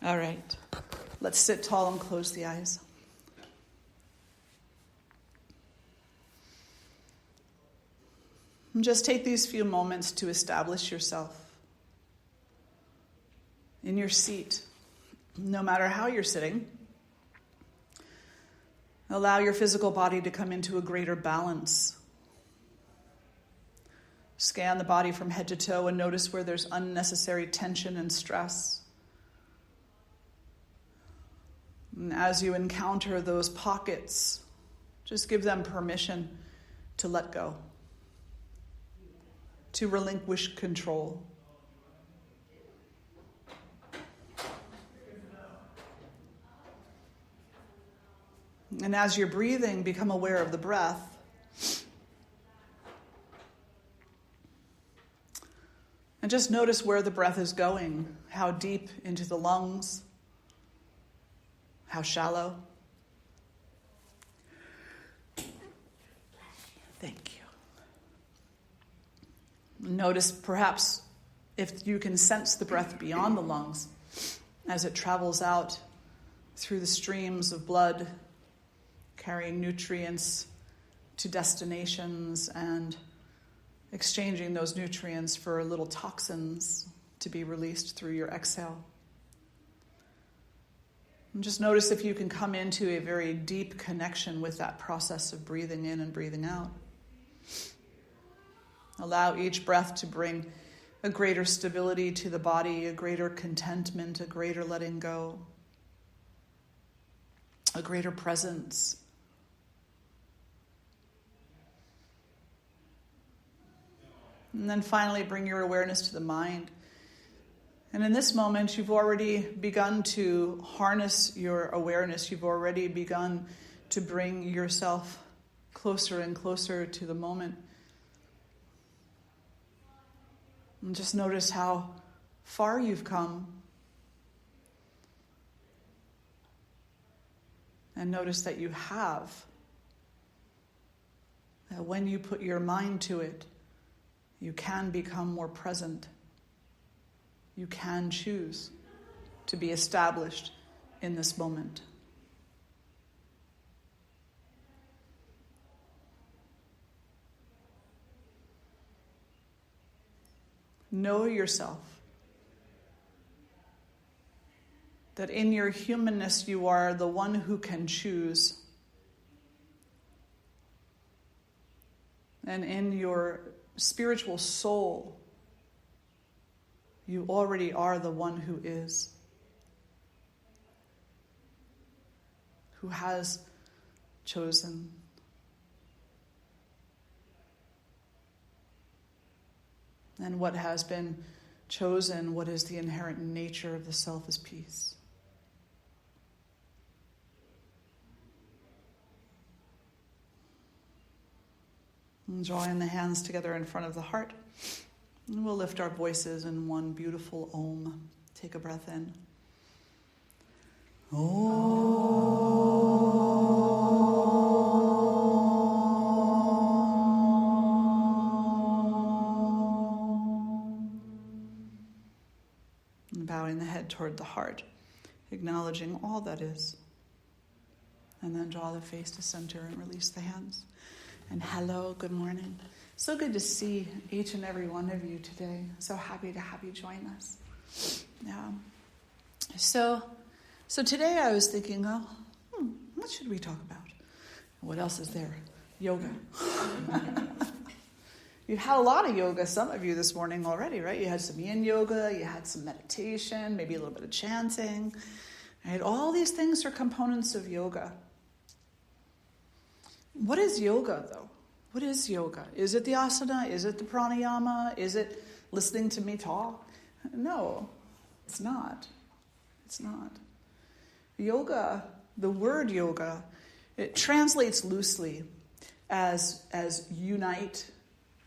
All right. Let's sit tall and close the eyes. And just take these few moments to establish yourself in your seat, no matter how you're sitting. Allow your physical body to come into a greater balance. Scan the body from head to toe and notice where there's unnecessary tension and stress. And as you encounter those pockets, just give them permission to let go, to relinquish control. And as you're breathing, become aware of the breath. And just notice where the breath is going, how deep into the lungs, how shallow. Thank you. Notice perhaps if you can sense the breath beyond the lungs as it travels out through the streams of blood, carrying nutrients to destinations and exchanging those nutrients for little toxins to be released through your exhale. And just notice if you can come into a very deep connection with that process of breathing in and breathing out. Allow each breath to bring a greater stability to the body, a greater contentment, a greater letting go, a greater presence. And then finally, bring your awareness to the mind. And in this moment, you've already begun to harness your awareness. You've already begun to bring yourself closer and closer to the moment. And just notice how far you've come. And notice that you have. That when you put your mind to it, you can become more present. You can choose to be established in this moment. Know yourself. That in your humanness you are the one who can choose. And in your spiritual soul, you already are the one who is, who has chosen. And what has been chosen, what is the inherent nature of the self, is peace. And drawing the hands together in front of the heart. And we'll lift our voices in one beautiful Om. Take a breath in. And bowing the head toward the heart, acknowledging all that is. And then draw the face to center and release the hands. And hello, good morning. So good to see each and every one of you today. So happy to have you join us. Yeah. So today I was thinking, what should we talk about? What else is there? Yoga. You've had a lot of yoga, some of you this morning already, right? You had some yin yoga, you had some meditation, maybe a little bit of chanting. Right? All these things are components of yoga. What is yoga, though? What is yoga? Is it the asana? Is it the pranayama? Is it listening to me talk? No, it's not. It's not. Yoga, the word yoga, it translates loosely as unite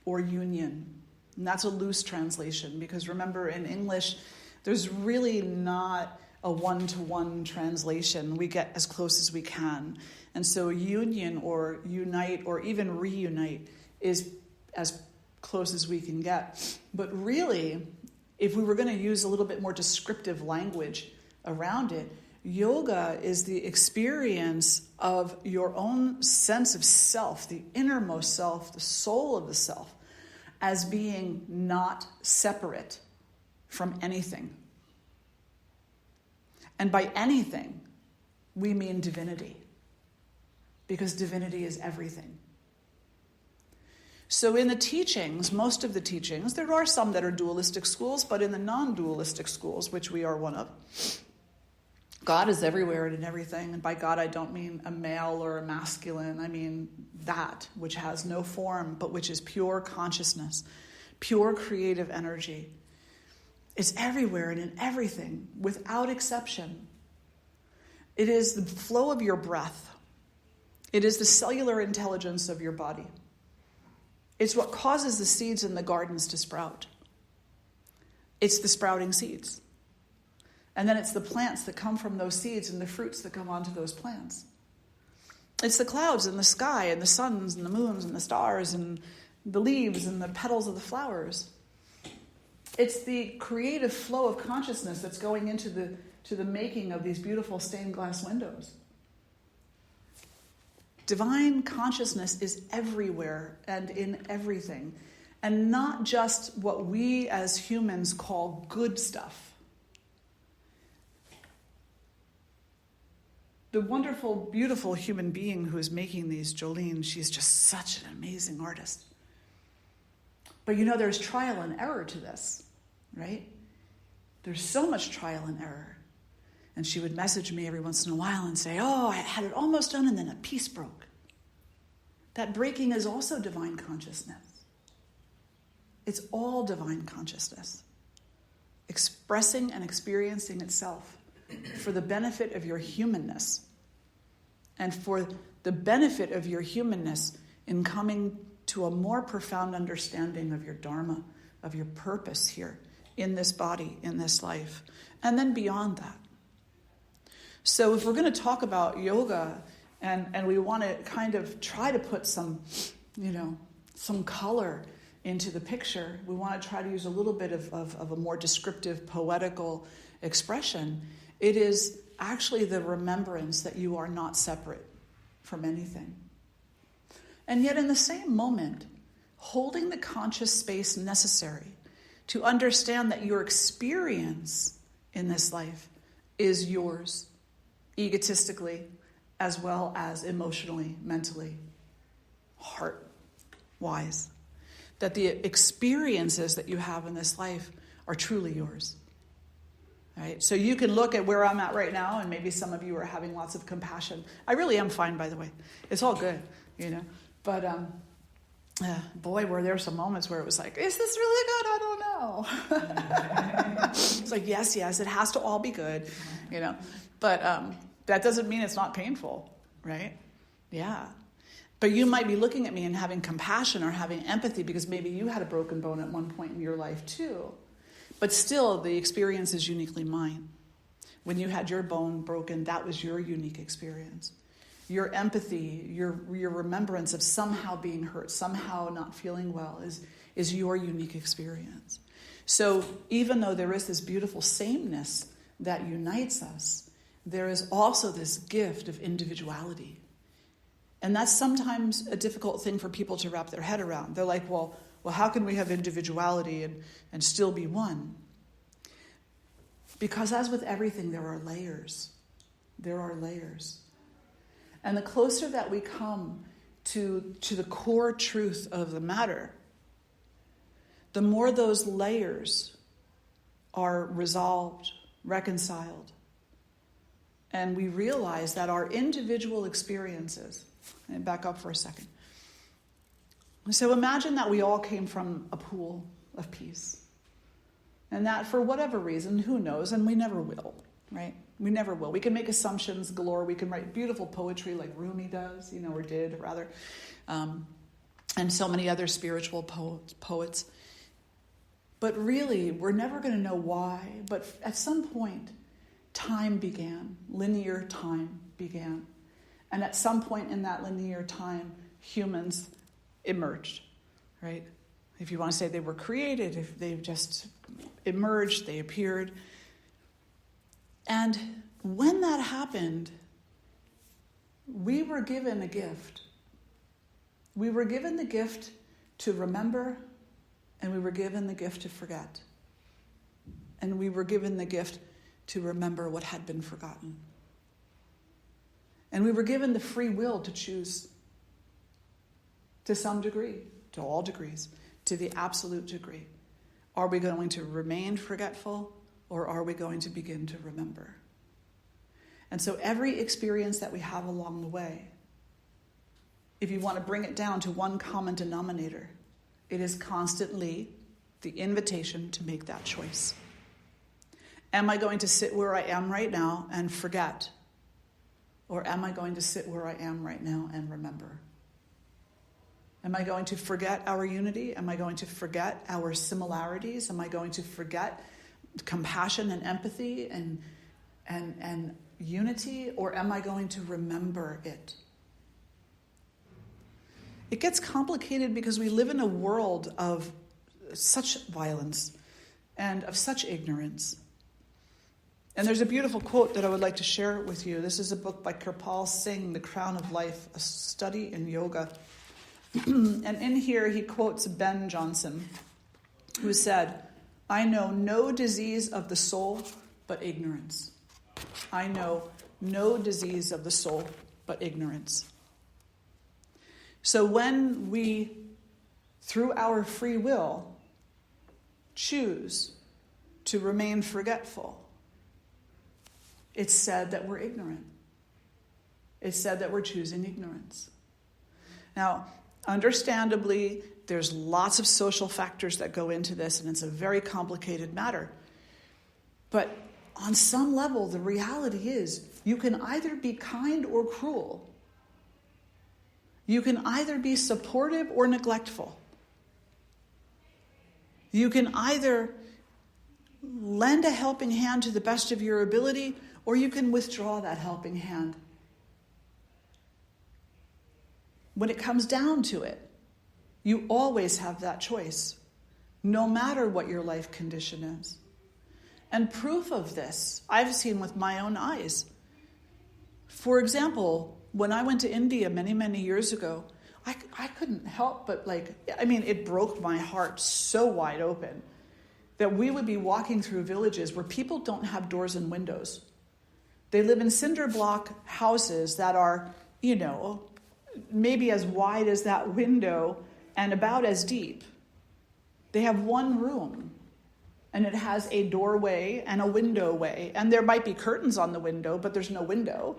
or union. And that's a loose translation because remember in English, there's really not a one-to-one translation. We get as close as we can. And so union or unite or even reunite is as close as we can get. But really, if we were going to use a little bit more descriptive language around it. Yoga is the experience of your own sense of self, the innermost self, the soul of the self, as being not separate from anything. And by anything, we mean divinity, because divinity is everything. So in the teachings, most of the teachings, there are some that are dualistic schools, but in the non-dualistic schools, which we are one of, God is everywhere and in everything. And by God, I don't mean a male or a masculine. I mean that which has no form, but which is pure consciousness, pure creative energy. It's everywhere and in everything, without exception. It is the flow of your breath. It is the cellular intelligence of your body. It's what causes the seeds in the gardens to sprout. It's the sprouting seeds. And then it's the plants that come from those seeds and the fruits that come onto those plants. It's the clouds and the sky and the suns and the moons and the stars and the leaves and the petals of the flowers. It's the creative flow of consciousness that's going into the making of these beautiful stained glass windows. Divine consciousness is everywhere and in everything, and not just what we as humans call good stuff. The wonderful, beautiful human being who is making these, Jolene, she's just such an amazing artist. But there's trial and error to this, right? There's so much trial and error. And she would message me every once in a while and say, oh, I had it almost done and then a piece broke. That breaking is also divine consciousness. It's all divine consciousness, expressing and experiencing itself for the benefit of your humanness and for the benefit of your humanness in coming to a more profound understanding of your dharma, of your purpose here in this body, in this life, and then beyond that. So if we're going to talk about yoga and we want to kind of try to put some color into the picture, we want to try to use a little bit of a more descriptive, poetical expression. It is actually the remembrance that you are not separate from anything. And yet in the same moment, holding the conscious space necessary to understand that your experience in this life is yours, egotistically, as well as emotionally, mentally, heart-wise. That the experiences that you have in this life are truly yours. Right? So you can look at where I'm at right now, and maybe some of you are having lots of compassion. I really am fine, by the way. It's all good, But boy, were there some moments where it was like, is this really good? I don't know. It's like, yes, it has to all be good, But that doesn't mean it's not painful, right? Yeah. But you might be looking at me and having compassion or having empathy because maybe you had a broken bone at one point in your life too. But still, the experience is uniquely mine. When you had your bone broken, that was your unique experience. Your empathy, your remembrance of somehow being hurt, somehow not feeling well is your unique experience. So even though there is this beautiful sameness that unites us, there is also this gift of individuality. And that's sometimes a difficult thing for people to wrap their head around. They're like, well, how can we have individuality and still be one? Because as with everything, there are layers. There are layers. And the closer that we come to the core truth of the matter, the more those layers are resolved, reconciled. And we realize that our individual experiences, and back up for a second. So imagine that we all came from a pool of peace. And that for whatever reason, who knows, and we never will, right? We never will. We can make assumptions galore. We can write beautiful poetry like Rumi does, or did, rather. And so many other spiritual poets. But really, we're never going to know why. But at some point, time began. Linear time began. And at some point in that linear time, humans emerged, right? If you want to say they were created, if they've just emerged, they appeared. And when that happened, we were given a gift. We were given the gift to remember, and we were given the gift to forget. And we were given the gift to remember what had been forgotten. And we were given the free will to choose, to some degree, to all degrees, to the absolute degree. Are we going to remain forgetful, or are we going to begin to remember? And so every experience that we have along the way, if you want to bring it down to one common denominator, it is constantly the invitation to make that choice. Am I going to sit where I am right now and forget? Or am I going to sit where I am right now and remember? Am I going to forget our unity? Am I going to forget our similarities? Am I going to forget compassion and empathy and unity? Or am I going to remember it? It gets complicated because we live in a world of such violence and of such ignorance. And there's a beautiful quote that I would like to share with you. This is a book by Kirpal Singh, The Crown of Life, a study in yoga. And in here he quotes Ben Jonson, who said, "I know no disease of the soul but ignorance. I know no disease of the soul but ignorance." So when we, through our free will, choose to remain forgetful, it's said that we're ignorant. It's said that we're choosing ignorance. Now, understandably, there's lots of social factors that go into this, and it's a very complicated matter. But on some level, the reality is you can either be kind or cruel. You can either be supportive or neglectful. You can either lend a helping hand to the best of your ability, or you can withdraw that helping hand. When it comes down to it, you always have that choice, no matter what your life condition is. And proof of this, I've seen with my own eyes. For example, when I went to India many, many years ago, I couldn't help but it broke my heart so wide open that we would be walking through villages where people don't have doors and windows. They live in cinder block houses that are, maybe as wide as that window and about as deep. They have one room, and it has a doorway and a window way. And there might be curtains on the window, but there's no window.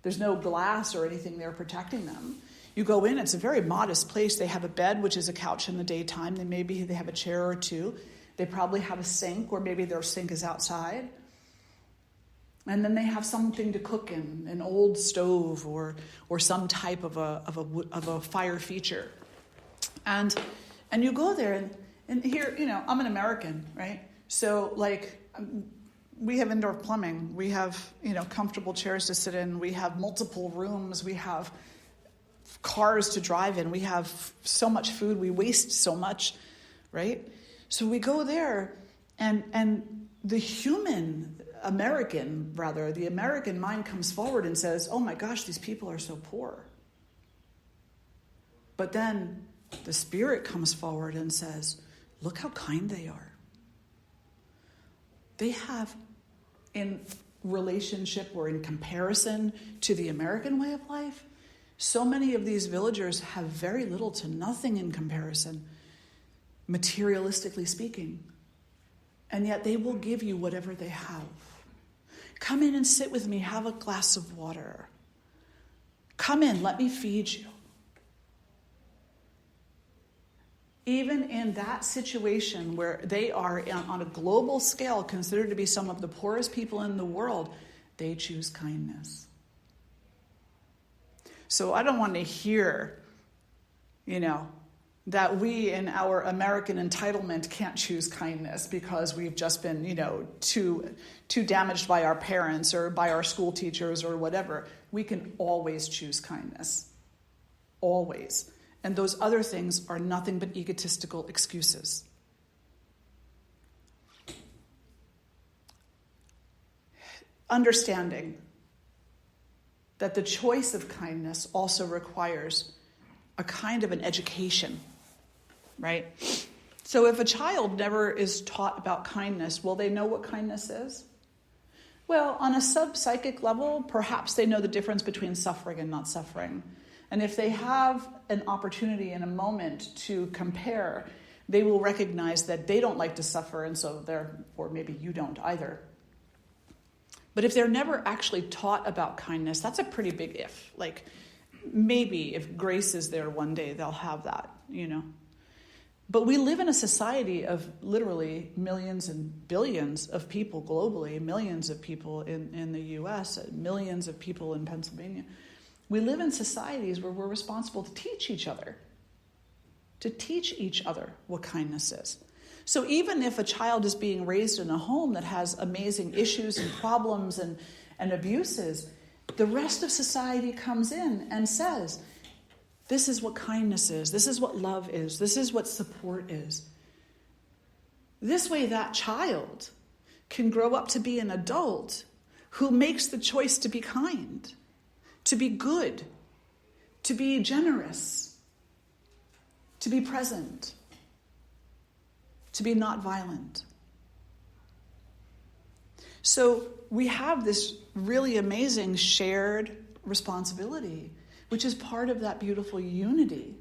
There's no glass or anything there protecting them. You go in, it's a very modest place. They have a bed, which is a couch in the daytime. Then maybe they have a chair or two. They probably have a sink, or maybe their sink is outside. And then they have something to cook in, an old stove or some type of a fire feature. And you go there, and here, I'm an American, right? So we have indoor plumbing. We have, comfortable chairs to sit in. We have multiple rooms. We have cars to drive in. We have so much food. We waste so much, right? So we go there, and the American mind comes forward and says, oh my gosh, these people are so poor. But then the spirit comes forward and says, look how kind they are. They have, in relationship or in comparison to the American way of life, so many of these villagers have very little to nothing in comparison, materialistically speaking. And yet they will give you whatever they have. Come in and sit with me, have a glass of water. Come in, let me feed you. Even in that situation where they are on a global scale considered to be some of the poorest people in the world, they choose kindness. So I don't want to hear, that we in our American entitlement can't choose kindness because we've just been, too damaged by our parents or by our school teachers or whatever. We can always choose kindness. Always. And those other things are nothing but egotistical excuses. understanding that the choice of kindness also requires a kind of an education, right? So if a child never is taught about kindness, will they know what kindness is? Well, on a sub-psychic level, perhaps they know the difference between suffering and not suffering. And if they have an opportunity in a moment to compare, they will recognize that they don't like to suffer, and so therefore maybe you don't either. But if they're never actually taught about kindness, that's a pretty big if. Like, maybe if grace is there one day, they'll have that, But we live in a society of literally millions and billions of people globally, millions of people in the US, millions of people in Pennsylvania. We live in societies where we're responsible to teach each other what kindness is. So even if a child is being raised in a home that has amazing issues and problems and abuses, the rest of society comes in and says, this is what kindness is. This is what love is. This is what support is. This way, that child can grow up to be an adult who makes the choice to be kind, to be good, to be generous, to be present, to be not violent. So we have this really amazing shared responsibility, which is part of that beautiful unity.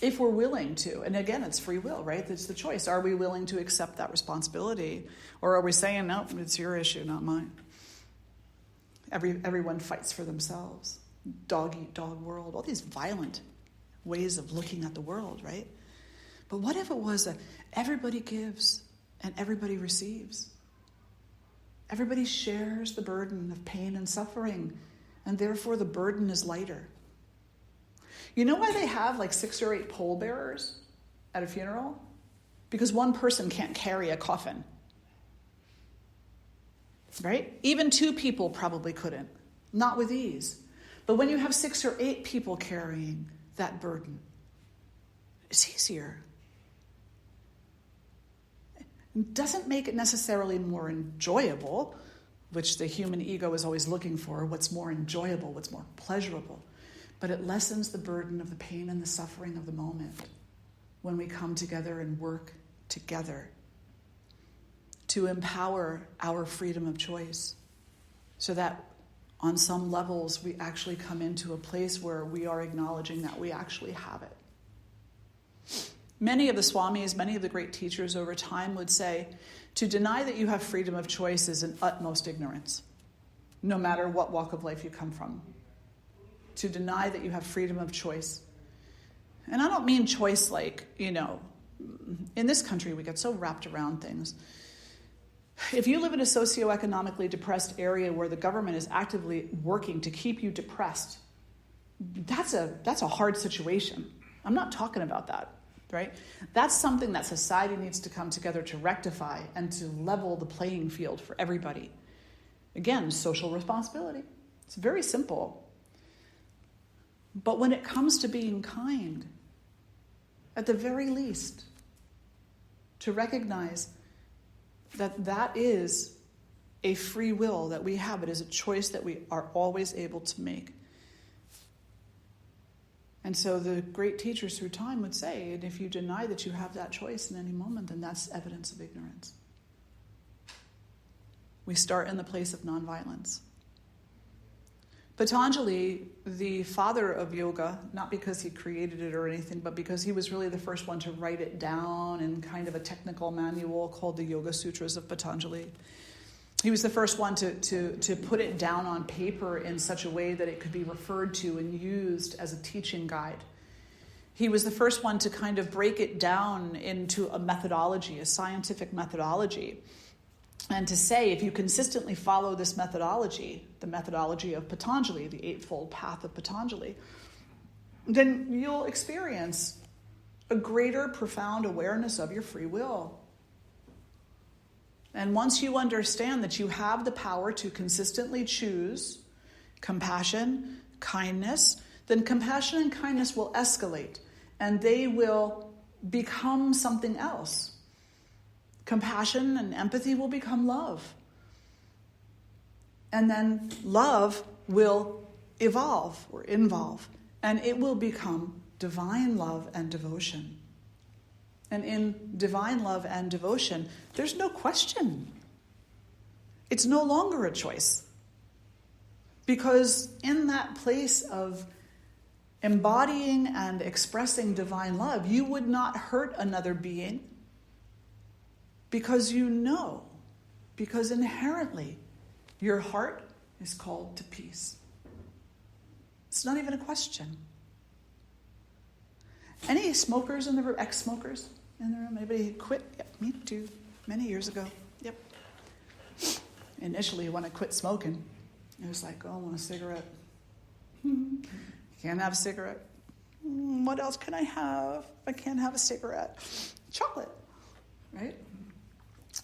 If we're willing to, and again, it's free will, right? It's the choice. Are we willing to accept that responsibility? Or are we saying, no, it's your issue, not mine? Everyone fights for themselves. Dog eat dog world, all these violent ways of looking at the world, right? But what if it was that everybody gives and everybody receives? Everybody shares the burden of pain and suffering, and therefore the burden is lighter. You know why they have like 6 or 8 pallbearers at a funeral? Because one person can't carry a coffin. Right? Even 2 people probably couldn't. Not with ease. But when you have 6 or 8 people carrying that burden, it's easier. It doesn't make it necessarily more enjoyable, which the human ego is always looking for, what's more enjoyable, what's more pleasurable. But it lessens the burden of the pain and the suffering of the moment when we come together and work together to empower our freedom of choice so that on some levels we actually come into a place where we are acknowledging that we actually have it. Many of the Swamis, many of the great teachers over time would say, to deny that you have freedom of choice is an utmost ignorance, no matter what walk of life you come from. To deny that you have freedom of choice. And I don't mean choice like, in this country we get so wrapped around things. If you live in a socioeconomically depressed area where the government is actively working to keep you depressed, that's a hard situation. I'm not talking about that. Right? That's something that society needs to come together to rectify and to level the playing field for everybody. Again, social responsibility. It's very simple. But when it comes to being kind, at the very least, to recognize that that is a free will that we have. It is a choice that we are always able to make. And so the great teachers through time would say, and if you deny that you have that choice in any moment, then that's evidence of ignorance. We start in the place of nonviolence. Patanjali, the father of yoga, not because he created it or anything, but because he was really the first one to write it down in kind of a technical manual called the Yoga Sutras of Patanjali. He was the first one to put it down on paper in such a way that it could be referred to and used as a teaching guide. He was the first one to kind of break it down into a methodology, a scientific methodology, and to say, if you consistently follow this methodology, the methodology of Patanjali, the Eightfold Path of Patanjali, then you'll experience a greater profound awareness of your free will. And once you understand that you have the power to consistently choose compassion, kindness, then compassion and kindness will escalate, and they will become something else. Compassion and empathy will become love. And then love will evolve or involve, and it will become divine love and devotion. And in divine love and devotion, there's no question. It's no longer a choice. Because in that place of embodying and expressing divine love, you would not hurt another being because you know, because inherently your heart is called to peace. It's not even a question. Any smokers in the room, ex-smokers in the room? Anybody quit? Yep, me too, many years ago. Yep. Initially, when I quit smoking, it was like, oh, I want a cigarette. Can't have a cigarette. What else can I have? I can't have a cigarette. Chocolate, right?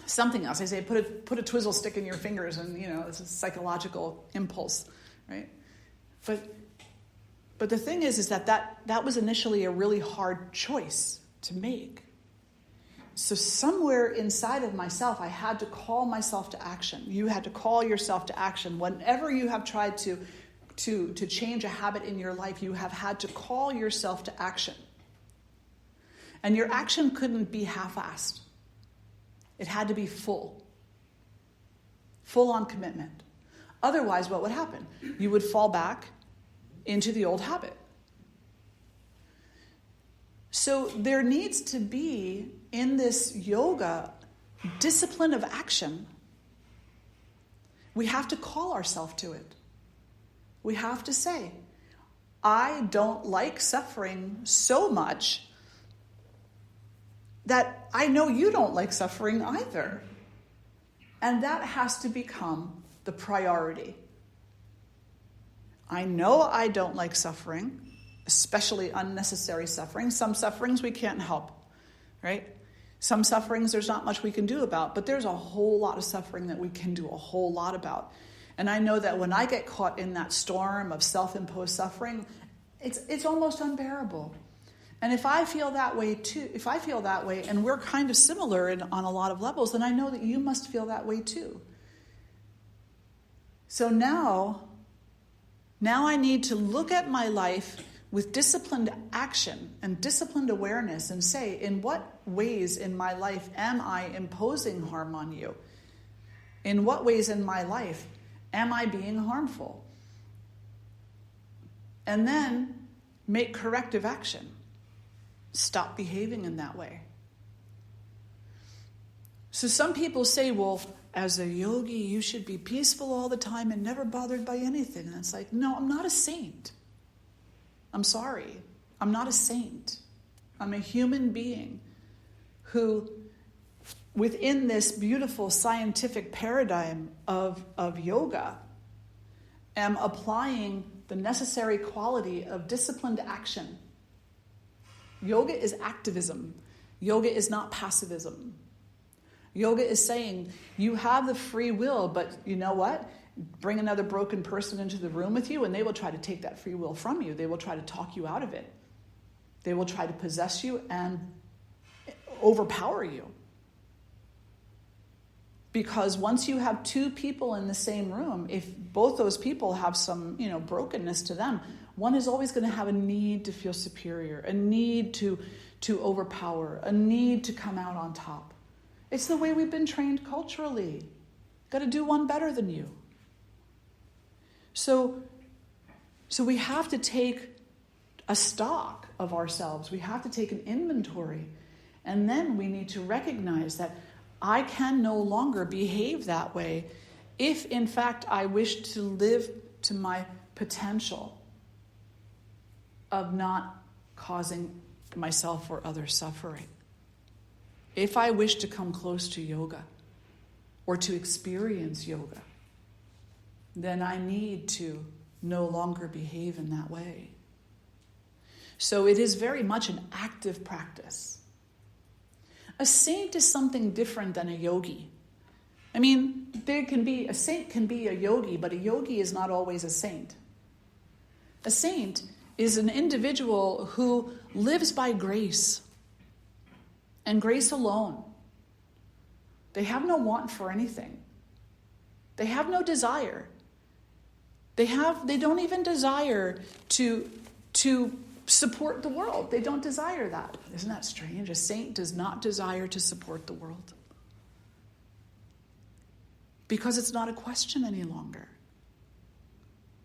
Something else. I say, put a twizzle stick in your fingers, and it's a psychological impulse, right? But the thing is that was initially a really hard choice to make. So somewhere inside of myself, I had to call myself to action. You had to call yourself to action. Whenever you have tried to change a habit in your life, you have had to call yourself to action. And your action couldn't be half-assed. It had to be full on commitment. Otherwise, what would happen? You would fall back into the old habit. So there needs to be, in this yoga, discipline of action. We have to call ourselves to it. We have to say, I don't like suffering so much that I know you don't like suffering either. And that has to become the priority. I know I don't like suffering, especially unnecessary suffering. Some sufferings we can't help, right? Some sufferings there's not much we can do about, but there's a whole lot of suffering that we can do a whole lot about. And I know that when I get caught in that storm of self-imposed suffering, it's almost unbearable. And if I feel that way and we're kind of similar on a lot of levels, then I know that you must feel that way too. So now I need to look at my life with disciplined action and disciplined awareness and say, in what ways in my life am I imposing harm on you? In what ways in my life am I being harmful? And then make corrective action. Stop behaving in that way. So some people say, well, as a yogi, you should be peaceful all the time and never bothered by anything. And it's like, no, I'm not a saint. I'm sorry. I'm not a saint. I'm a human being who, within this beautiful scientific paradigm of yoga, am applying the necessary quality of disciplined action. Yoga is activism. Yoga is not passivism. Yoga is saying you have the free will, but you know what? Bring another broken person into the room with you and they will try to take that free will from you. They will try to talk you out of it. They will try to possess you and overpower you. Because once you have two people in the same room, if both those people have some, brokenness to them, one is always going to have a need to feel superior, a need to overpower, a need to come out on top. It's the way we've been trained culturally. Got to do one better than you. So we have to take a stock of ourselves. We have to take an inventory. And then we need to recognize that I can no longer behave that way if, in fact, I wish to live to my potential of not causing myself or others suffering. If I wish to come close to yoga or to experience yoga, then I need to no longer behave in that way. So it is very much an active practice. A saint is something different than a yogi. I mean, a saint can be a yogi, but a yogi is not always a saint. A saint is an individual who lives by grace and grace alone. They have no want for anything. They have no desire. They don't even desire to support the world. They don't desire that. Isn't that strange? A saint does not desire to support the world. Because it's not a question any longer.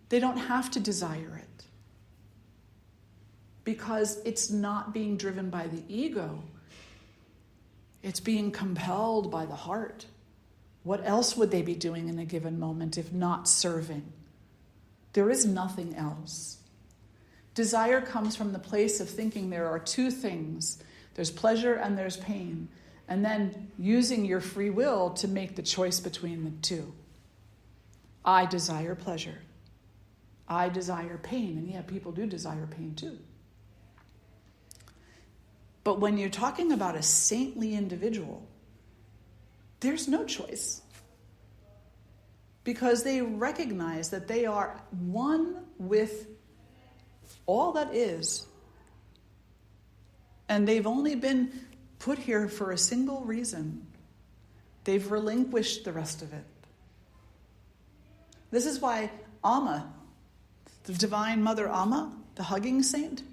They don't have to desire it. Because it's not being driven by the ego. It's being compelled by the heart. What else would they be doing in a given moment if not serving? There is nothing else. Desire comes from the place of thinking there are two things. There's pleasure and there's pain. And then using your free will to make the choice between the two. I desire pleasure. I desire pain. And yeah, people do desire pain too. But when you're talking about a saintly individual, there's no choice. Because they recognize that they are one with all that is. And they've only been put here for a single reason. They've relinquished the rest of it. This is why Amma, the Divine Mother Amma, the hugging saint,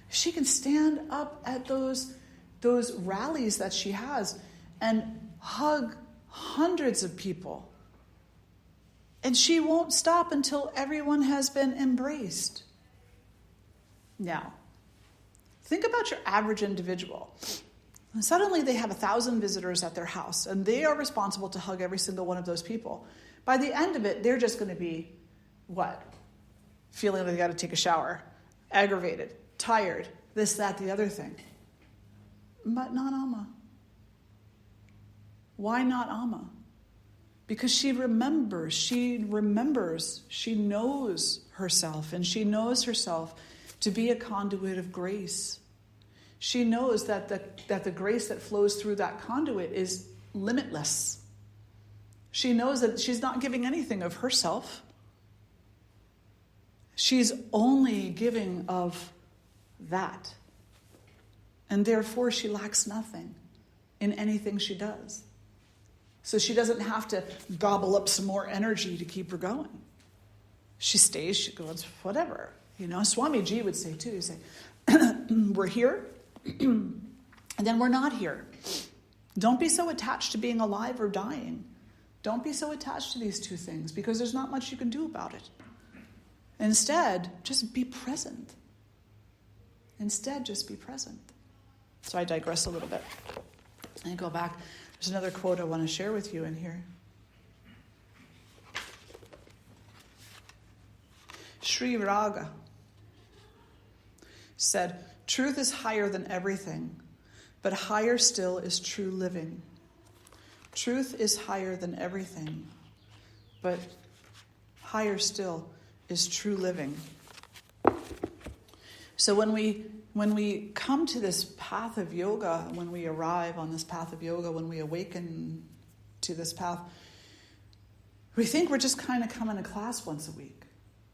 she can stand up at those rallies that she has and hug hundreds of people. And she won't stop until everyone has been embraced. Now, think about your average individual. And suddenly they have 1,000 visitors at their house, and they are responsible to hug every single one of those people. By the end of it, they're just going to be, what? Feeling like they got to take a shower, aggravated, tired, this, that, the other thing. But not Amma. Why not Amma? Because she remembers, she knows herself, and she knows herself to be a conduit of grace. She knows that the grace that flows through that conduit is limitless. She knows that she's not giving anything of herself. She's only giving of that. And therefore she lacks nothing in anything she does. So she doesn't have to gobble up some more energy to keep her going. She stays, she goes, whatever. You know, Swamiji would say too, he'd say, we're here, and then we're not here. Don't be so attached to being alive or dying. Don't be so attached to these two things, because there's not much you can do about it. Instead, just be present. Instead, just be present. So I digress a little bit. And go back. There's another quote I want to share with you in here. Sri Raga said, truth is higher than everything, but higher still is true living. Truth is higher than everything, but higher still is true living. So when we come to this path of yoga, when we arrive on this path of yoga, when we awaken to this path, we think we're just kind of coming to class once a week,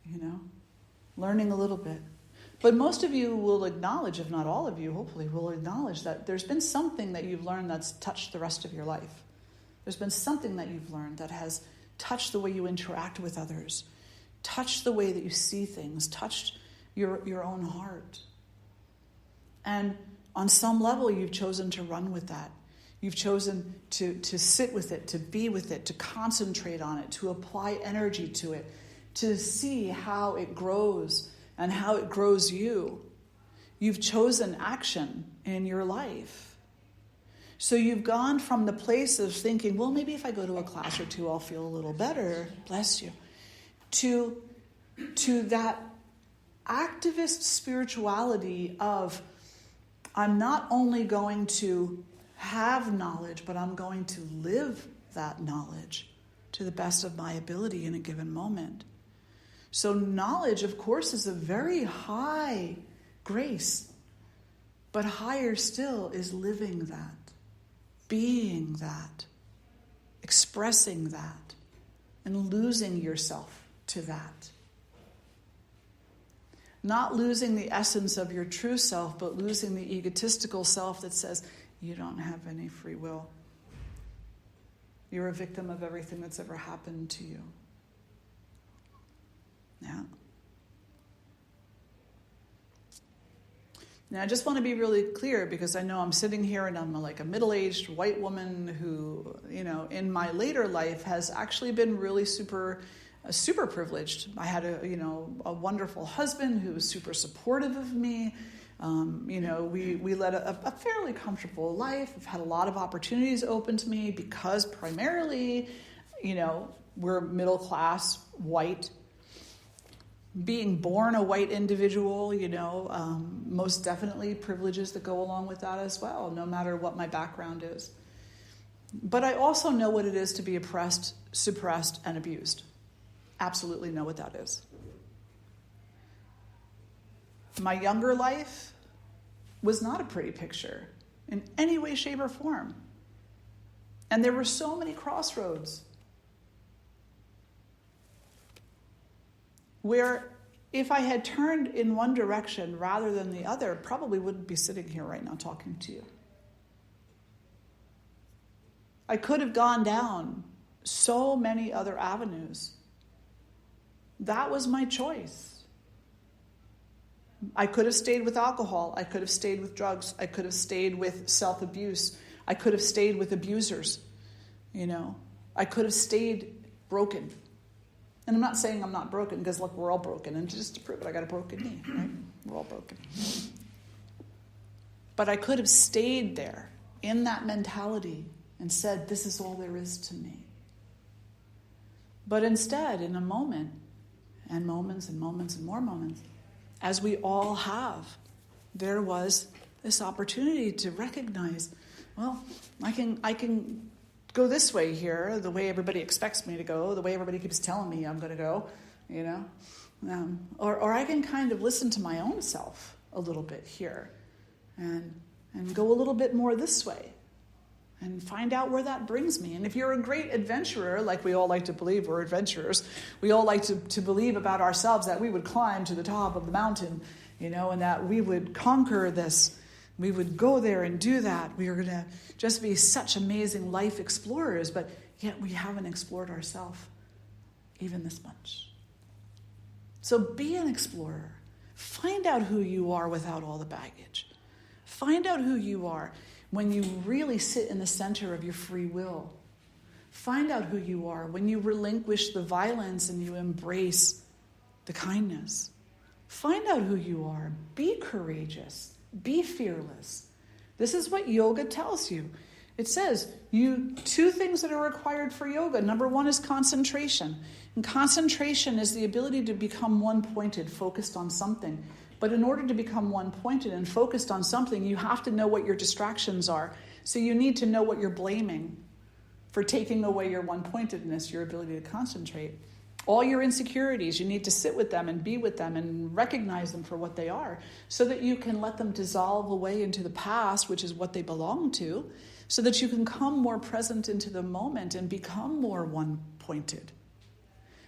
you know, learning a little bit. But most of you will acknowledge, if not all of you, hopefully, will acknowledge that there's been something that you've learned that's touched the rest of your life. There's been something that you've learned that has touched the way you interact with others, touched the way that you see things, touched your own heart. And on some level, you've chosen to run with that. You've chosen to sit with it, to be with it, to concentrate on it, to apply energy to it, to see how it grows and how it grows you. You've chosen action in your life. So you've gone from the place of thinking, well, maybe if I go to a class or two, I'll feel a little better, bless you, to that activist spirituality of, I'm not only going to have knowledge, but I'm going to live that knowledge to the best of my ability in a given moment. So knowledge, of course, is a very high grace, but higher still is living that, being that, expressing that, and losing yourself to that. Not losing the essence of your true self, but losing the egotistical self that says, you don't have any free will. You're a victim of everything that's ever happened to you. Now, I just want to be really clear because I know I'm sitting here and I'm like a middle-aged white woman who, in my later life has actually been really super privileged. I had a wonderful husband who was super supportive of me. We led a fairly comfortable life. I've had a lot of opportunities open to me because primarily, we're middle class, white. Being born a white individual, most definitely privileges that go along with that as well, no matter what my background is. But I also know what it is to be oppressed, suppressed, and abused. Absolutely know what that is. My younger life was not a pretty picture in any way, shape, or form. And there were so many crossroads where if I had turned in one direction rather than the other, probably wouldn't be sitting here right now talking to you. I could have gone down so many other avenues. That was my choice. I could have stayed with alcohol. I could have stayed with drugs. I could have stayed with self-abuse. I could have stayed with abusers. I could have stayed broken. And I'm not saying I'm not broken, because look, we're all broken. And just to prove it, I got a broken knee, right? We're all broken. But I could have stayed there in that mentality and said, this is all there is to me. But instead, in a moment, and moments and moments and more moments, as we all have, there was this opportunity to recognize, well, I can go this way here, the way everybody expects me to go, the way everybody keeps telling me I'm going to go, or I can kind of listen to my own self a little bit here and go a little bit more this way and find out where that brings me. And if you're a great adventurer, like we all like to believe we're adventurers, we all like to believe about ourselves that we would climb to the top of the mountain, and that we would conquer this. We would go there and do that. We are going to just be such amazing life explorers, but yet we haven't explored ourselves even this much. So be an explorer. Find out who you are without all the baggage. Find out who you are when you really sit in the center of your free will. Find out who you are when you relinquish the violence and you embrace the kindness. Find out who you are. Be courageous. Be fearless. This is what yoga tells you. It says two things that are required for yoga. Number one is concentration. And concentration is the ability to become one-pointed, focused on something. But in order to become one-pointed and focused on something, you have to know what your distractions are. So you need to know what you're blaming for taking away your one-pointedness, your ability to concentrate. All your insecurities, you need to sit with them and be with them and recognize them for what they are so that you can let them dissolve away into the past, which is what they belong to, so that you can come more present into the moment and become more one-pointed.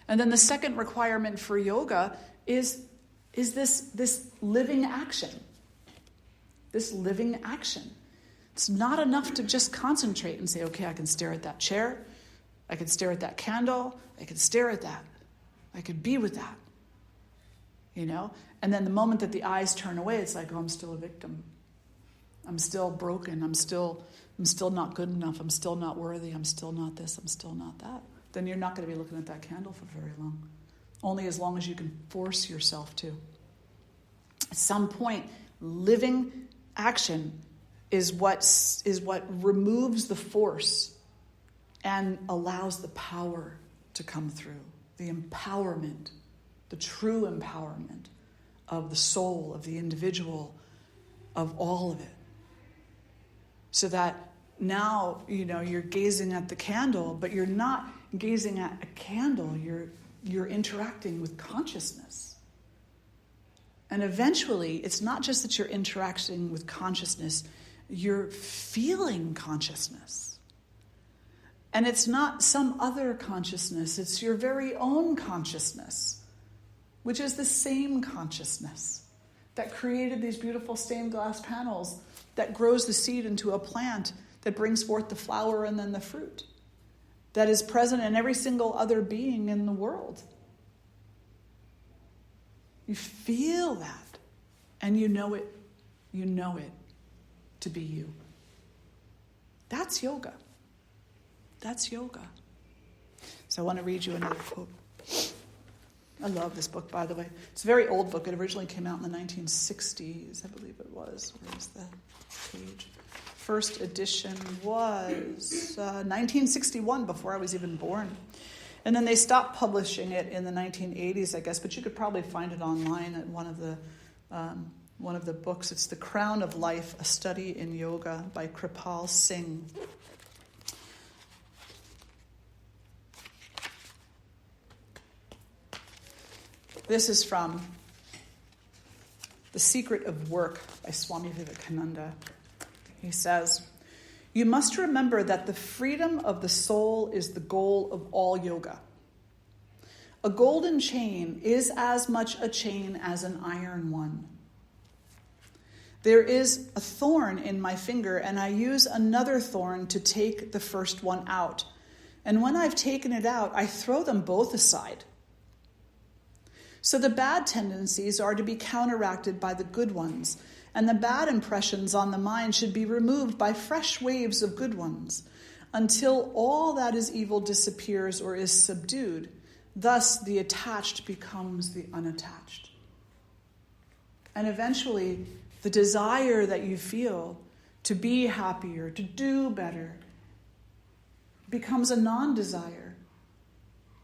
And then the second requirement for yoga is this living action. This living action. It's not enough to just concentrate and say, okay, I can stare at that chair, I could stare at that candle, I could stare at that. I could be with that. And then the moment that the eyes turn away, it's like, oh, I'm still a victim. I'm still broken. I'm still not good enough. I'm still not worthy. I'm still not this. I'm still not that. Then you're not going to be looking at that candle for very long. Only as long as you can force yourself to. At some point, living action is what removes the force and allows the power to come through. The empowerment, the true empowerment of the soul, of the individual, of all of it. So that now, you're gazing at the candle, but you're not gazing at a candle, you're interacting with consciousness. And eventually, it's not just that you're interacting with consciousness, you're feeling consciousness. And it's not some other consciousness, it's your very own consciousness, which is the same consciousness that created these beautiful stained glass panels, that grows the seed into a plant, that brings forth the flower and then the fruit, that is present in every single other being in the world. You feel that, and you know it You know it to be you. That's yoga. That's yoga. So I want to read you another quote. I love this book, by the way. It's a very old book. It originally came out in the 1960s, I believe it was. Where's the page? First edition was 1961, before I was even born. And then they stopped publishing it in the 1980s, I guess, but you could probably find it online at one of the books. It's The Crown of Life, A Study in Yoga by Kripal Singh. This is from The Secret of Work by Swami Vivekananda. He says, "You must remember that the freedom of the soul is the goal of all yoga. A golden chain is as much a chain as an iron one. There is a thorn in my finger, and I use another thorn to take the first one out. And when I've taken it out, I throw them both aside. So the bad tendencies are to be counteracted by the good ones, and the bad impressions on the mind should be removed by fresh waves of good ones, until all that is evil disappears or is subdued. Thus, the attached becomes the unattached." And eventually, the desire that you feel to be happier, to do better, becomes a non-desire.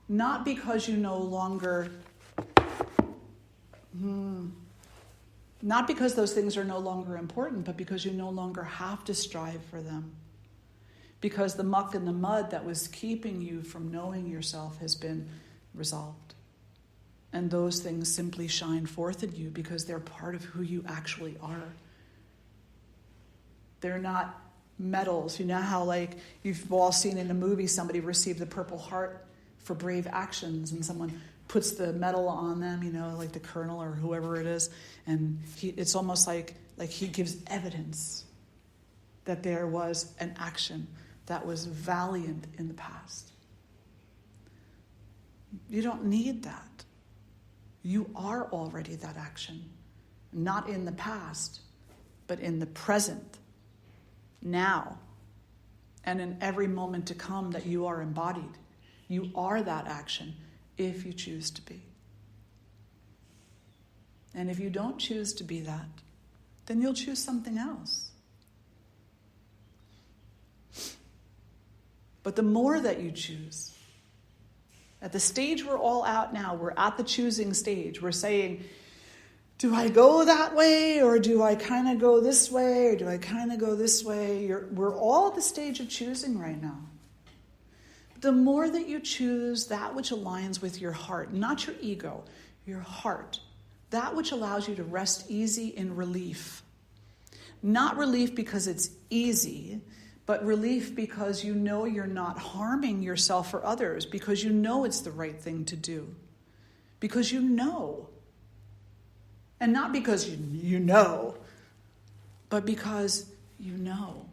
Not because you no longer... Not because those things are no longer important, but because you no longer have to strive for them. Because the muck and the mud that was keeping you from knowing yourself has been resolved. And those things simply shine forth in you because they're part of who you actually are. They're not medals. You know how, like, you've all seen in a movie somebody receive the Purple Heart for brave actions, and someone puts the medal on them, you know, like the colonel or whoever it is, and it's almost like he gives evidence that there was an action that was valiant in the past. You don't need that. You are already that action, not in the past, but in the present, now, and in every moment to come that you are embodied. You are that action if you choose to be. And if you don't choose to be that, then you'll choose something else. But the more that you choose, at the stage we're all at now, we're at the choosing stage. We're saying, do I go that way, or do I kind of go this way, or do I kind of go this way? We're all at the stage of choosing right now. The more that you choose that which aligns with your heart, not your ego, your heart, that which allows you to rest easy in relief. Not relief because it's easy, but relief because you know you're not harming yourself or others, because you know it's the right thing to do. Because you know. And not because you know, but because you know.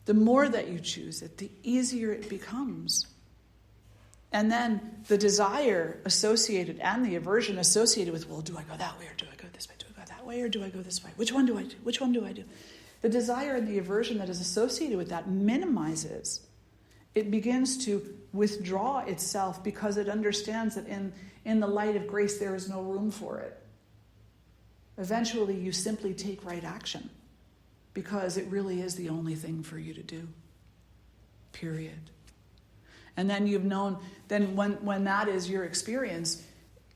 The more that you choose it, the easier it becomes. And then the desire associated and the aversion associated with, well, do I go that way, or do I go this way? Do I go that way, or do I go this way? Which one do I do? Which one do I do? The desire and the aversion that is associated with that minimizes. It begins to withdraw itself because it understands that in the light of grace there is no room for it. Eventually you simply take right action because it really is the only thing for you to do. Period. And then you've known, then when that is your experience,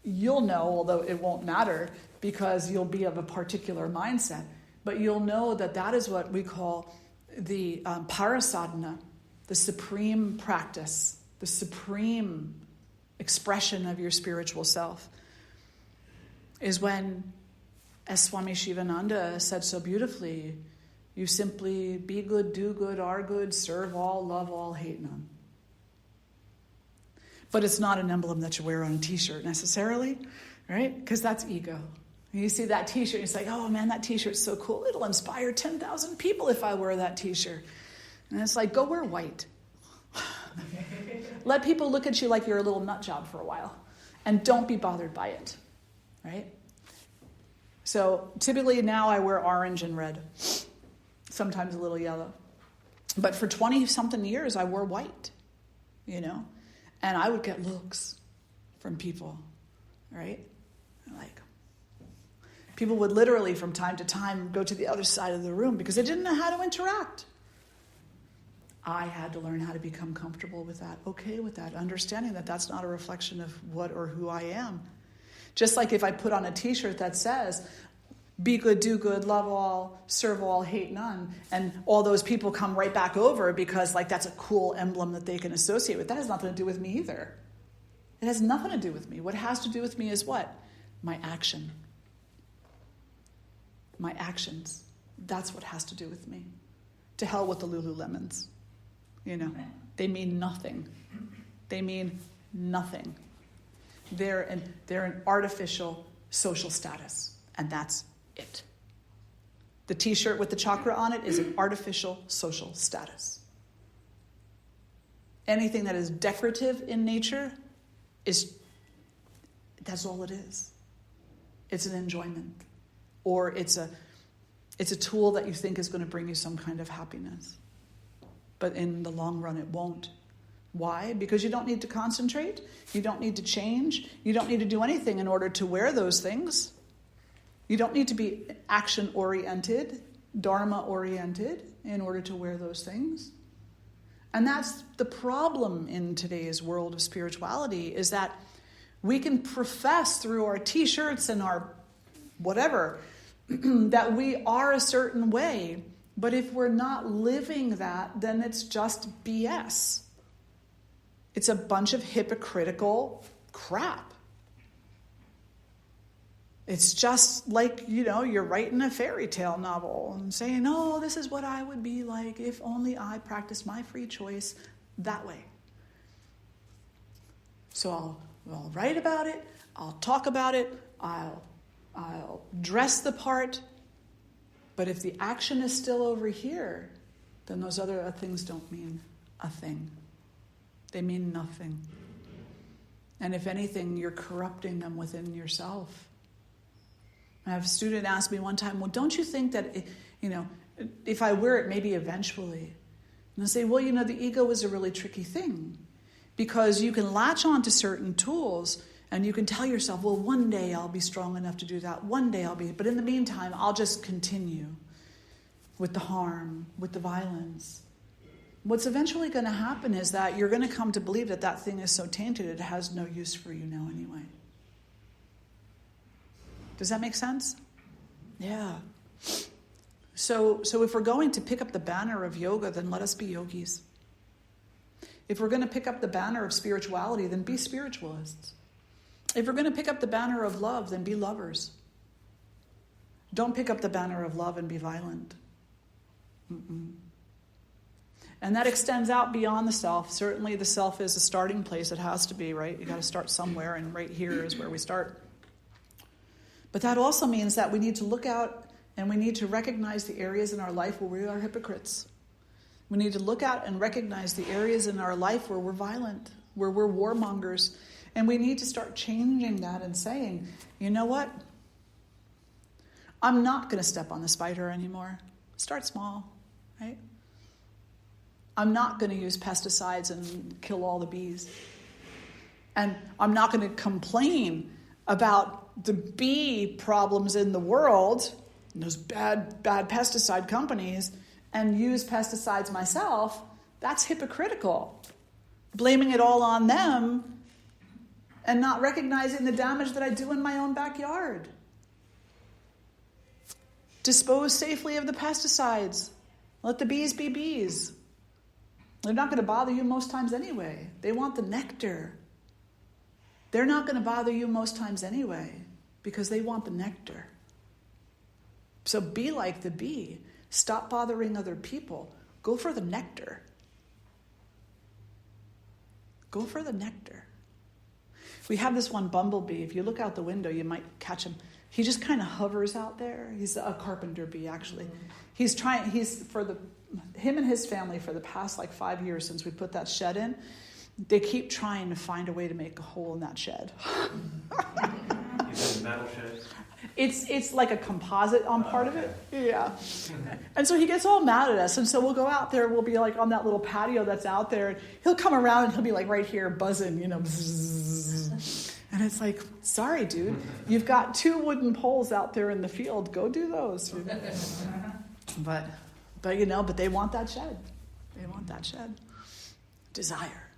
you'll know, although it won't matter because you'll be of a particular mindset, but you'll know that that is what we call the parasadhana, the supreme practice, the supreme expression of your spiritual self, is when, as Swami Shivananda said so beautifully, you simply be good, do good, are good, serve all, love all, hate none. But it's not an emblem that you wear on a t-shirt necessarily, right? Because that's ego. You see that t-shirt, it's like, oh man, that t-shirt's so cool. It'll inspire 10,000 people if I wear that t-shirt. And it's like, go wear white. Let people look at you like you're a little nut job for a while. And don't be bothered by it, right? So typically now I wear orange and red, sometimes a little yellow. But for 20-something years, I wore white, and I would get looks from people, right? Like, people would literally from time to time go to the other side of the room because they didn't know how to interact. I had to learn how to become comfortable with that, okay with that, understanding that that's not a reflection of what or who I am. Just like if I put on a t-shirt that says, be good, do good, love all, serve all, hate none, and all those people come right back over because that's a cool emblem that they can associate with. That has nothing to do with me either. It has nothing to do with me. What has to do with me is what? My action. My actions. That's what has to do with me. To hell with the Lululemons. They mean nothing. They mean nothing. They're an artificial social status, and that's it. The t-shirt with the chakra on it is an artificial social status. Anything that is decorative in nature that's all it is. It's an enjoyment, or it's a tool that you think is going to bring you some kind of happiness. But in the long run, it won't. Why? Because you don't need to concentrate. You don't need to change. You don't need to do anything in order to wear those things. You don't need to be action-oriented, dharma-oriented in order to wear those things. And that's the problem in today's world of spirituality, is that we can profess through our t-shirts and our whatever that we are a certain way. But if we're not living that, then it's just BS. It's a bunch of hypocritical crap. It's just like, you're writing a fairy tale novel and saying, oh, this is what I would be like if only I practiced my free choice that way. So I'll write about it, I'll talk about it, I'll dress the part, but if the action is still over here, then those other things don't mean a thing. They mean nothing. And if anything, you're corrupting them within yourself. I have a student ask me one time, well, don't you think that, if I wear it, maybe eventually? And I say, well, the ego is a really tricky thing, because you can latch on to certain tools and you can tell yourself, well, one day I'll be strong enough to do that. One day but in the meantime, I'll just continue with the harm, with the violence. What's eventually going to happen is that you're going to come to believe that that thing is so tainted it has no use for you now anyway. Does that make sense? Yeah. So if we're going to pick up the banner of yoga, then let us be yogis. If we're going to pick up the banner of spirituality, then be spiritualists. If we're going to pick up the banner of love, then be lovers. Don't pick up the banner of love and be violent. Mm-mm. And that extends out beyond the self. Certainly the self is a starting place. It has to be, right? You got to start somewhere, and right here is where we start. But that also means that we need to look out and we need to recognize the areas in our life where we are hypocrites. We need to look out and recognize the areas in our life where we're violent, where we're warmongers. And we need to start changing that and saying, you know what? I'm not going to step on the spider anymore. Start small, right? I'm not going to use pesticides and kill all the bees. And I'm not going to complain about the bee problems in the world, those bad pesticide companies, and use pesticides myself. That's hypocritical. Blaming it all on them and not recognizing the damage that I do in my own backyard. Dispose safely of the pesticides. Let the bees be bees. They're not going to bother you most times anyway. They want the nectar. They're not going to bother you most times anyway because they want the nectar. So be like the bee. Stop bothering other people. Go for the nectar. Go for the nectar. We have this one bumblebee. If you look out the window, you might catch him. He just kind of hovers out there. He's a carpenter bee, actually. Him and his family for the past 5 years since we put that shed in, they keep trying to find a way to make a hole in that shed. Is it a metal shed? it's like a composite on part of it. Yeah. And so he gets all mad at us. And so we'll go out there, we'll be like on that little patio that's out there. And he'll come around and he'll be like right here buzzing, bzzz. And it's like, sorry, dude, you've got 2 wooden poles out there in the field. Go do those. But they want that shed. They want that shed. Desire.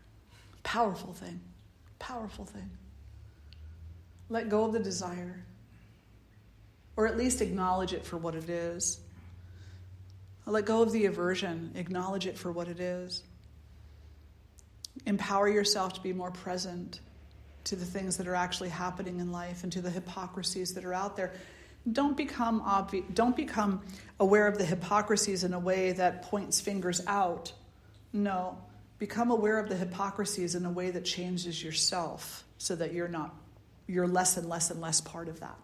Powerful thing. Powerful thing. Let go of the desire. Or at least acknowledge it for what it is. Let go of the aversion. Acknowledge it for what it is. Empower yourself to be more present to the things that are actually happening in life and to the hypocrisies that are out there. Don't become aware of the hypocrisies in a way that points fingers out. No. Become aware of the hypocrisies in a way that changes yourself so that you're less and less and less part of that.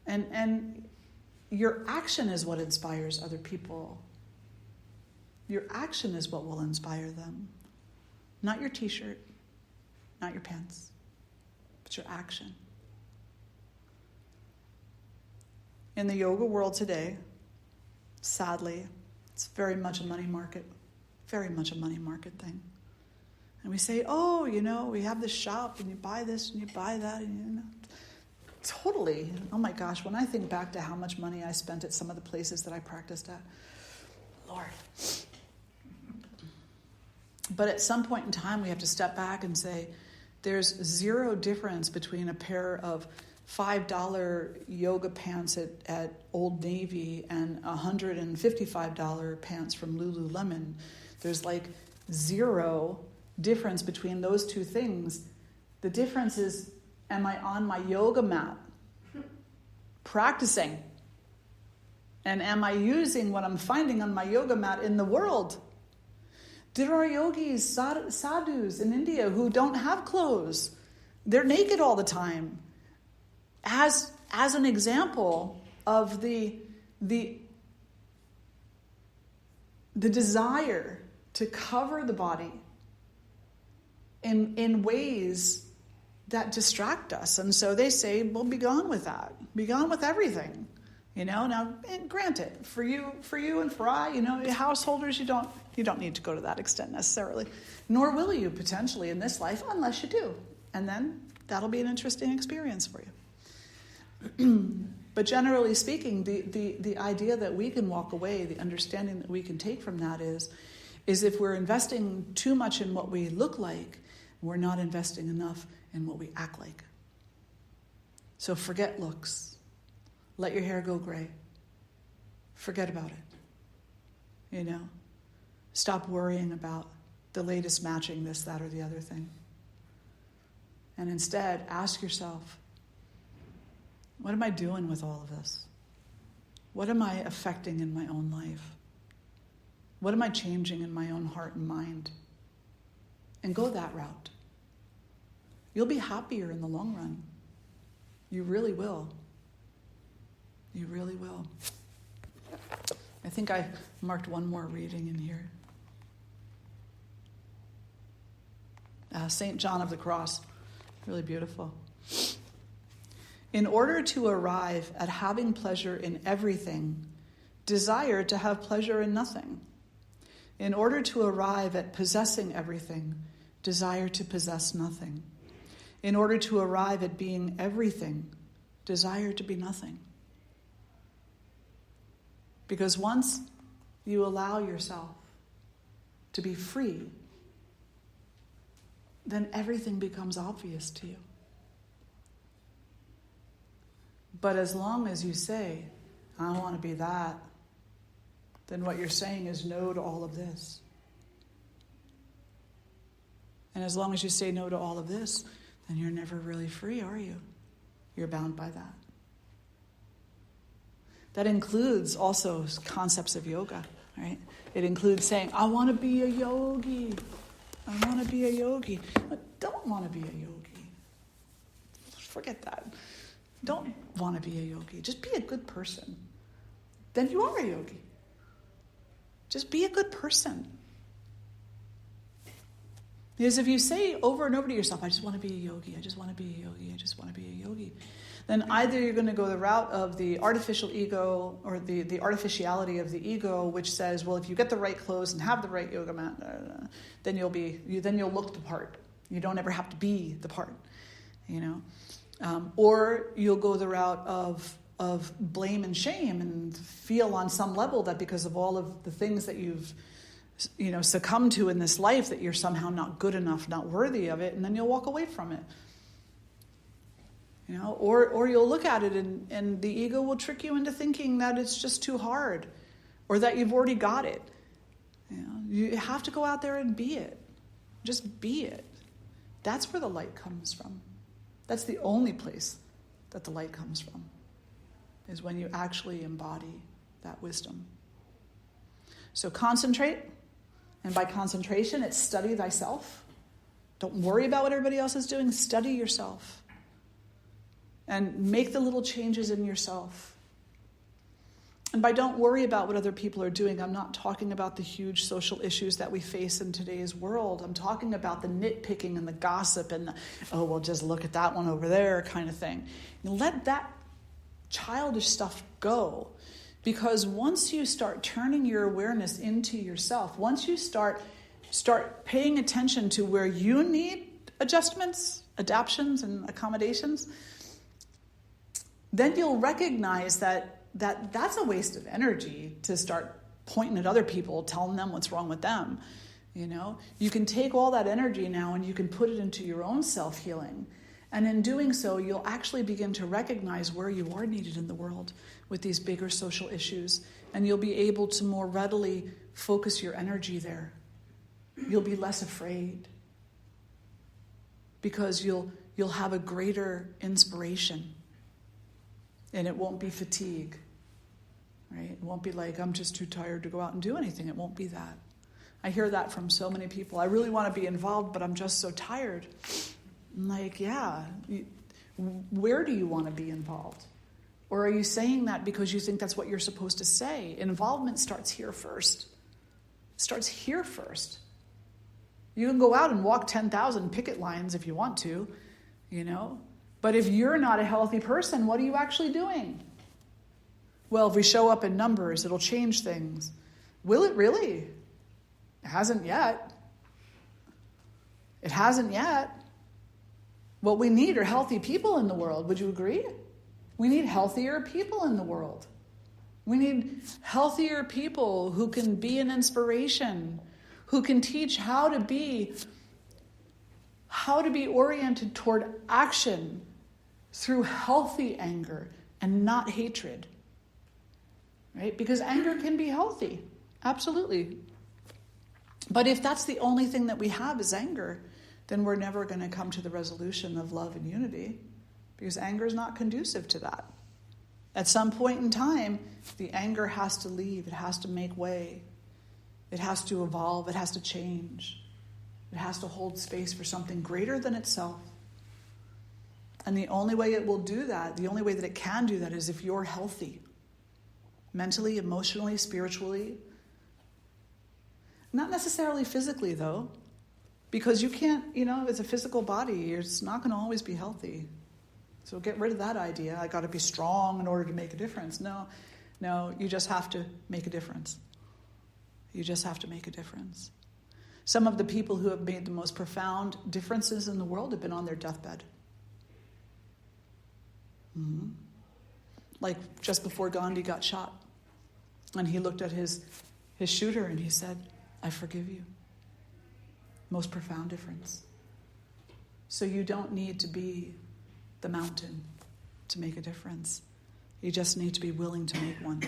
And your action is what inspires other people. Your action is what will inspire them. Not your t-shirt, not your pants, but your action. In the yoga world today, sadly, it's very much a money market thing. And we say, we have this shop and you buy this and you buy that. And totally. Oh my gosh, when I think back to how much money I spent at some of the places that I practiced at, Lord. But at some point in time, we have to step back and say, there's zero difference between a pair of $5 yoga pants at Old Navy and $155 pants from Lululemon. There's like zero difference between those two things. The difference is, am I on my yoga mat practicing? And am I using what I'm finding on my yoga mat in the world? There are yogis, sadhus in India who don't have clothes. They're naked all the time. As an example of the desire to cover the body in ways that distract us. And so they say, well, be gone with that. Be gone with everything. Now, and granted, for you and for I, householders, you don't need to go to that extent necessarily. Nor will you potentially in this life unless you do. And then that'll be an interesting experience for you. But generally speaking, the idea that we can walk away, the understanding that we can take from that is if we're investing too much in what we look like, we're not investing enough in what we act like. So forget looks. Let your hair go gray. Forget about it. Stop worrying about the latest matching this, that, or the other thing. And instead, ask yourself, what am I doing with all of this? What am I affecting in my own life? What am I changing in my own heart and mind? And go that route. You'll be happier in the long run. You really will. You really will. I think I marked one more reading in here. St. John of the Cross. Really beautiful. In order to arrive at having pleasure in everything, desire to have pleasure in nothing. In order to arrive at possessing everything, desire to possess nothing. In order to arrive at being everything, desire to be nothing. Because once you allow yourself to be free, then everything becomes obvious to you. But as long as you say, I don't want to be that, then what you're saying is no to all of this. And as long as you say no to all of this, then you're never really free, are you? You're bound by that. That includes also concepts of yoga, right? It includes saying, I want to be a yogi. I want to be a yogi. I don't want to be a yogi. Forget that. Don't want to be a yogi. Just be a good person. Then you are a yogi. Just be a good person. Because if you say over and over to yourself, I just want to be a yogi, I just want to be a yogi, I just want to be a yogi, then either you're going to go the route of the artificial ego or the artificiality of the ego, which says, well, if you get the right clothes and have the right yoga mat, then you'll look the part. You don't ever have to be the part, or you'll go the route of blame and shame and feel on some level that because of all of the things that you've succumbed to in this life that you're somehow not good enough, not worthy of it, and then you'll walk away from it. Or you'll look at it and the ego will trick you into thinking that it's just too hard or that you've already got it. You have to go out there and be it. Just be it. That's where the light comes from. That's the only place that the light comes from, is when you actually embody that wisdom. So concentrate, and by concentration, it's study thyself. Don't worry about what everybody else is doing. Study yourself. And make the little changes in yourself. And by don't worry about what other people are doing, I'm not talking about the huge social issues that we face in today's world. I'm talking about the nitpicking and the gossip and just look at that one over there kind of thing. Let that childish stuff go. Because once you start turning your awareness into yourself, once you start paying attention to where you need adjustments, adaptations, and accommodations, then you'll recognize that's a waste of energy to start pointing at other people, telling them what's wrong with them. You can take all that energy now and you can put it into your own self-healing. And in doing so, you'll actually begin to recognize where you are needed in the world with these bigger social issues. And you'll be able to more readily focus your energy there. You'll be less afraid because you'll have a greater inspiration. And it won't be fatigue, right? It won't be like, I'm just too tired to go out and do anything. It won't be that. I hear that from so many people. I really want to be involved, but I'm just so tired. I'm like, yeah, where do you want to be involved? Or are you saying that because you think that's what you're supposed to say? Involvement starts here first. It starts here first. You can go out and walk 10,000 picket lines if you want to, But if you're not a healthy person, what are you actually doing? Well, if we show up in numbers, it'll change things. Will it really? It hasn't yet. It hasn't yet. What we need are healthy people in the world. Would you agree? We need healthier people in the world. We need healthier people who can be an inspiration, who can teach how to be oriented toward action through healthy anger and not hatred. Right? Because anger can be healthy. Absolutely. But if that's the only thing that we have is anger, then we're never going to come to the resolution of love and unity, because anger is not conducive to that. At some point in time, the anger has to leave. It has to make way. It has to evolve. It has to change. It has to hold space for something greater than itself. And the only way it will do that, the only way that it can do that, is if you're healthy. Mentally, emotionally, spiritually. Not necessarily physically, though. Because you can't, it's a physical body. It's not going to always be healthy. So get rid of that idea. I got to be strong in order to make a difference. No, you just have to make a difference. You just have to make a difference. Some of the people who have made the most profound differences in the world have been on their deathbed. Mm-hmm. Like just before Gandhi got shot. And he looked at his shooter and he said, I forgive you. Most profound difference. So you don't need to be the mountain to make a difference. You just need to be willing to make one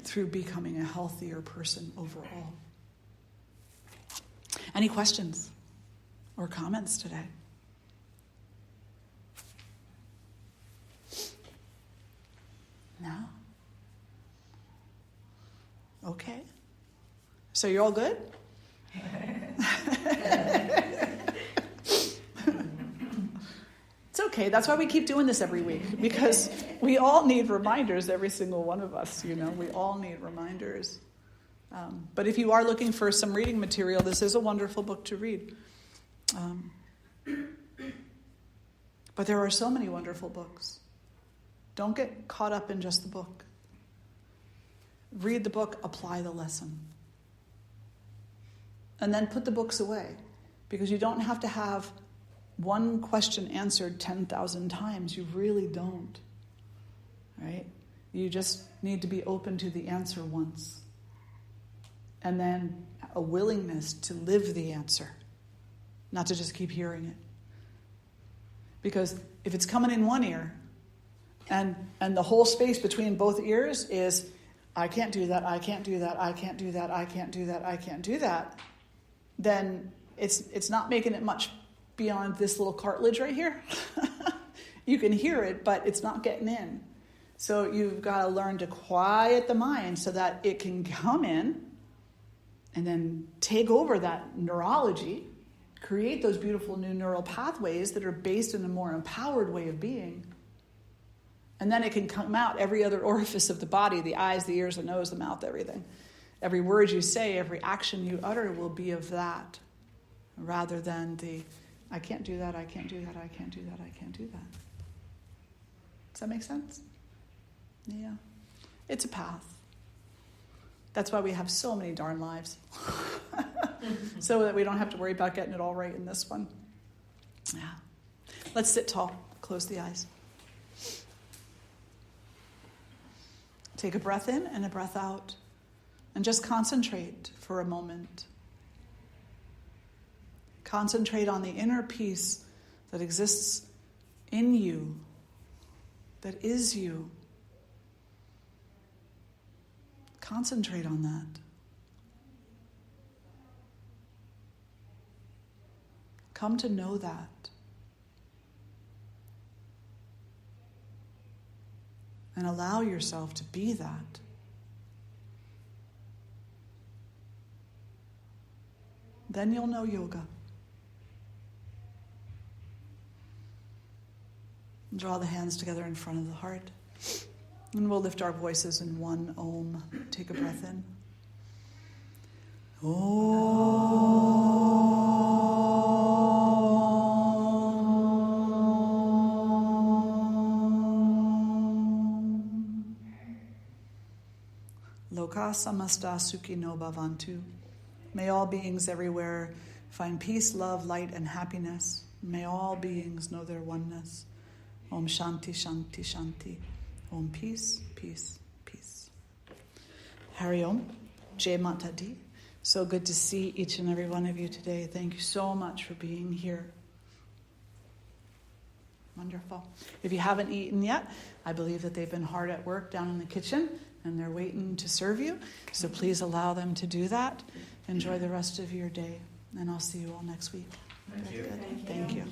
through becoming a healthier person overall. Any questions or comments today? No? Okay. So you're all good? It's okay. That's why we keep doing this every week, because we all need reminders, every single one of us, We all need reminders. But if you are looking for some reading material, this is a wonderful book to read. But there are so many wonderful books. Don't get caught up in just the book. Read the book, apply the lesson. And then put the books away. Because you don't have to have one question answered 10,000 times. You really don't. Right? You just need to be open to the answer once. And then a willingness to live the answer. Not to just keep hearing it. Because if it's coming in one ear, and the whole space between both ears is, I can't do that, I can't do that, I can't do that, I can't do that, I can't do that, then it's not making it much beyond this little cartilage right here. You can hear it, but it's not getting in. So you've got to learn to quiet the mind so that it can come in and then take over that neurology, create those beautiful new neural pathways that are based in a more empowered way of being. And then it can come out every other orifice of the body, the eyes, the ears, the nose, the mouth, everything. Every word you say, every action you utter will be of that, rather than the, I can't do that, I can't do that, I can't do that, I can't do that. Does that make sense? Yeah. It's a path. That's why we have so many darn lives. So that we don't have to worry about getting it all right in this one. Yeah. Let's sit tall. Close the eyes. Take a breath in and a breath out. And just concentrate for a moment. Concentrate on the inner peace that exists in you, that is you. Concentrate on that. Come to know that. And allow yourself to be that. Then you'll know yoga. Draw the hands together in front of the heart. And we'll lift our voices in one Om. Take a breath in. Loka samasta sukhino bhavantu. May all beings everywhere find peace, love, light, and happiness. May all beings know their oneness. Om Shanti, Shanti, Shanti. Om Peace, Peace, Peace. Hari Om. Jai Mata Di. So good to see each and every one of you today. Thank you so much for being here. Wonderful. If you haven't eaten yet, I believe that they've been hard at work down in the kitchen and they're waiting to serve you. So please allow them to do that. Enjoy the rest of your day. And I'll see you all next week. Thank you. Thank you.